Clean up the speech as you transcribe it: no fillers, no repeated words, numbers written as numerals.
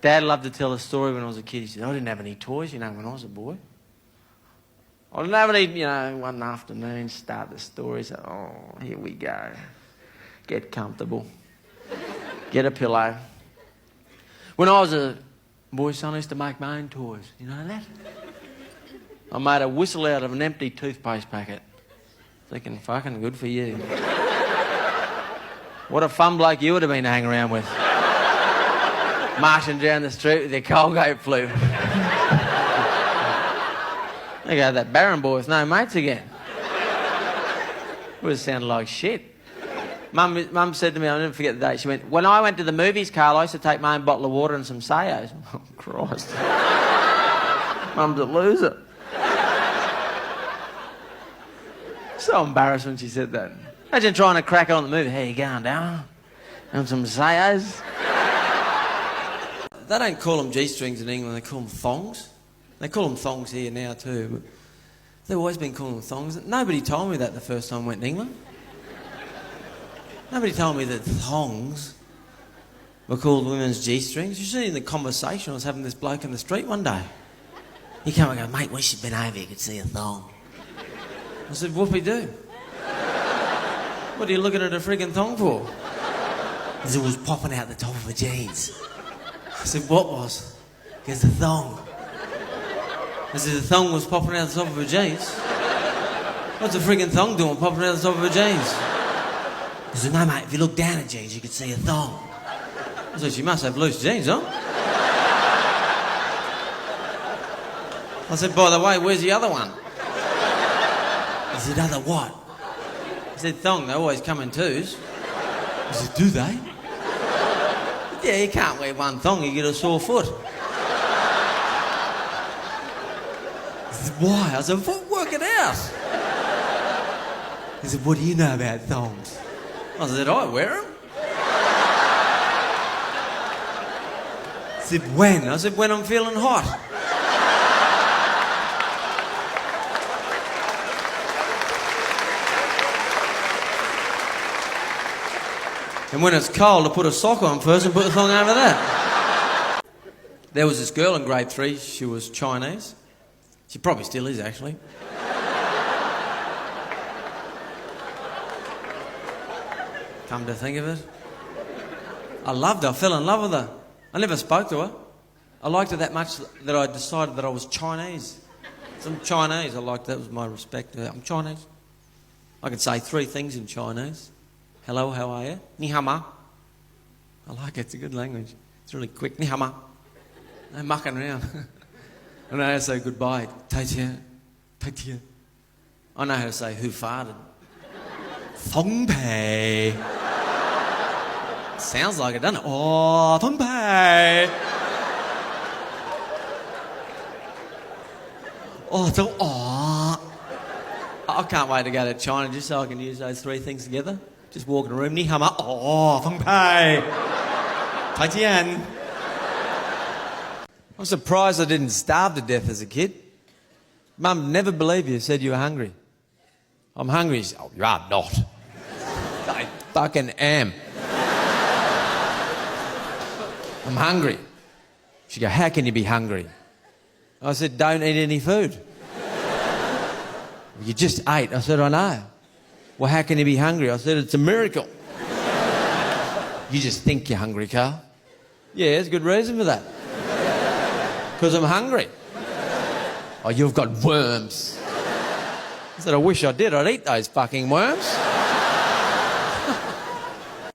Dad loved to tell a story when I was a kid. He said, I didn't have any toys, when I was a boy. I didn't have any, one afternoon, start the story. So, oh, here we go. Get comfortable. Get a pillow. When I was a boy, son, I used to make my own toys. You know that? I made a whistle out of an empty toothpaste packet. Thinking, fucking good for you. What a fun bloke you would have been to hang around with. Marching down the street with your Colgate flute. There go that Barron boy with no mates again. Would have sounded like shit. Mum said to me, I'll never forget the day, she went, when I went to the movies, Carl, I used to take my own bottle of water and some Sayos. Oh, Christ. Mum's a loser. So embarrassed when she said that. Imagine trying to crack on the movie. How you going, Darren? And some Sayos? They don't call them G-strings in England, they call them thongs. They call them thongs here now too, but they've always been calling them thongs. Nobody told me that the first time I went to England. Nobody told me that thongs were called women's G-strings. You see in the conversation I was having this bloke in the street one day. He came and go, mate, wish you'd been over, you could see a thong. I said, whoopie-doo. What are you looking at a friggin' thong for? He said, it was popping out the top of her jeans. I said, what was? He goes, the thong. I said, the thong was popping out the top of her jeans? What's a friggin' thong doing popping out the top of her jeans? He said, no, mate, if you look down at jeans, you could see a thong. I said, she must have loose jeans, huh? I said, by the way, where's the other one? He said, other what? I said, thong, they always come in twos. I said, do they? Yeah, you can't wear one thong, you get a sore foot. He said, why? I said, work it out. He said, what do you know about thongs? I said, I wear them. He said, when? I said, when I'm feeling hot. And when it's cold, I put a sock on first and put the thong over that. There was this girl in grade 3, she was Chinese. She probably still is, actually. Come to think of it. I loved her, I fell in love with her. I never spoke to her. I liked her that much that I decided that I was Chinese. So I'm Chinese, I liked that, was my respect to her. I'm Chinese. I could say 3 things in Chinese. Hello, how are you? Ni hao ma. I like it, it's a good language. It's really quick. Ni hao ma. No mucking around. I know how to say goodbye. Tai tia. Tai tia. I know how to say who farted. Thong pei. Sounds like it, doesn't it? Oh, thong pei. Oh, so, oh. I can't wait to go to China just so I can use those 3 things together. Just walk in a room, ni hao ma, oh, feng pei, tai tian. I'm surprised I didn't starve to death as a kid. Mum never believed you, said you were hungry. I'm hungry. She said, oh, you are not. I fucking am. I'm hungry. She go, how can you be hungry? I said, don't eat any food. You just ate. I said, I know. Well, how can you be hungry? I said, it's a miracle. You just think you're hungry, Carl. Yeah, there's a good reason for that. Because I'm hungry. Oh, you've got worms. I said, I wish I did. I'd eat those fucking worms.